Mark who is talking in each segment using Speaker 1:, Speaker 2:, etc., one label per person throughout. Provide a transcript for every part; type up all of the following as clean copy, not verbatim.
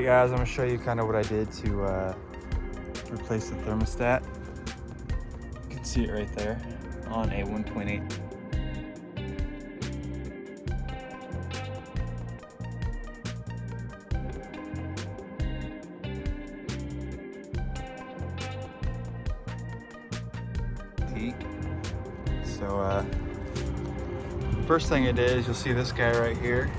Speaker 1: guys, I'm going to show you kind of what I did to replace the thermostat. You can see it right there on a 1.8. So first thing I did is you'll see this guy right here.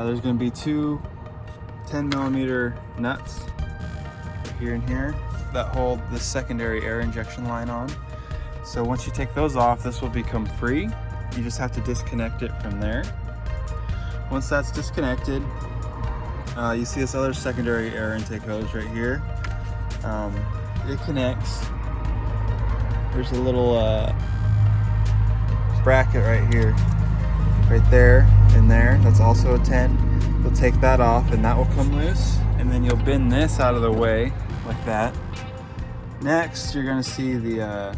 Speaker 1: There's going to be two 10mm nuts here and here that hold the secondary air injection line on. So once you take those off, this will become free. You just have to disconnect it from there. Once that's disconnected, you see this other secondary air intake hose right here. It connects. There's a little bracket right here, right there and there. That's also a 10. You'll take that off and that will come loose, and then you'll bend this out of the way like that. Next, you're gonna see the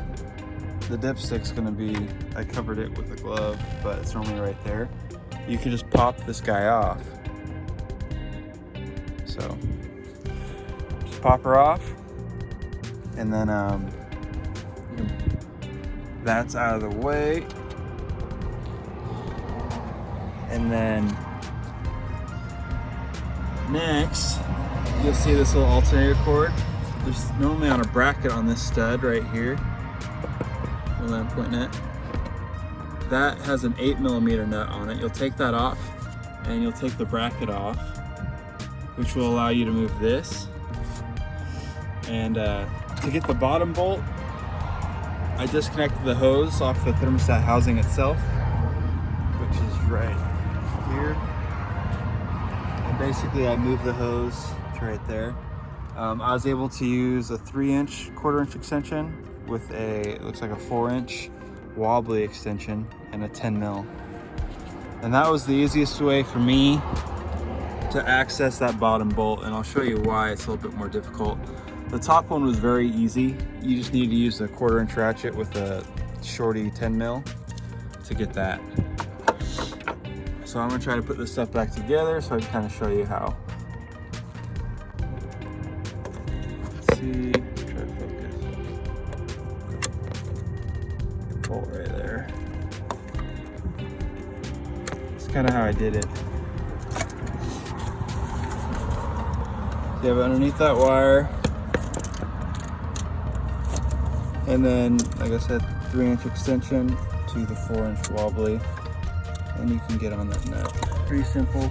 Speaker 1: dipstick's gonna be, I covered it with a glove, but it's normally right there. You can just pop this guy off. So just pop her off, and then that's out of the way. And then next, you'll see this little alternator cord. There's normally on a bracket on this stud right here, where I'm pointing at. That has an 8mm nut on it. You'll take that off, and you'll take the bracket off, which will allow you to move this. And to get the bottom bolt, I disconnected the hose off the thermostat housing itself, which is right here. And basically I moved the hose to right there. I was able to use a 3-inch 1/4-inch extension with a, it looks like a 4-inch wobbly extension and a 10mm. And that was the easiest way for me to access that bottom bolt, and I'll show you why it's a little bit more difficult. The top one was very easy. You just need to use a 1/4-inch ratchet with a shorty 10mm to get that. So I'm gonna try to put this stuff back together so I can kind of show you how. Let's see, try to focus. Bolt right there. That's kind of how I did it. You have it underneath that wire, and then, like I said, 3-inch extension to the 4-inch wobbly, and you can get on that nut. Pretty simple.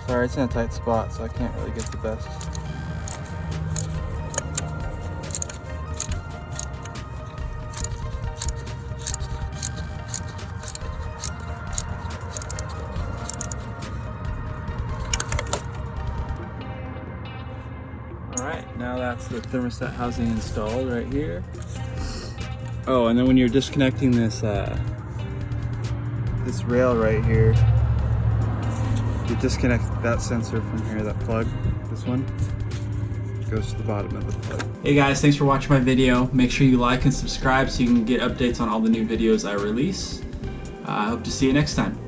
Speaker 1: Sorry, it's in a tight spot, so I can't really get the best. Alright, now that's the thermostat housing installed right here. Oh, and then when you're disconnecting this this rail right here, you disconnect that sensor from here, that plug, this one, goes to the bottom of the plug. Hey guys, thanks for watching my video. Make sure you like and subscribe so you can get updates on all the new videos I release. I hope to see you next time.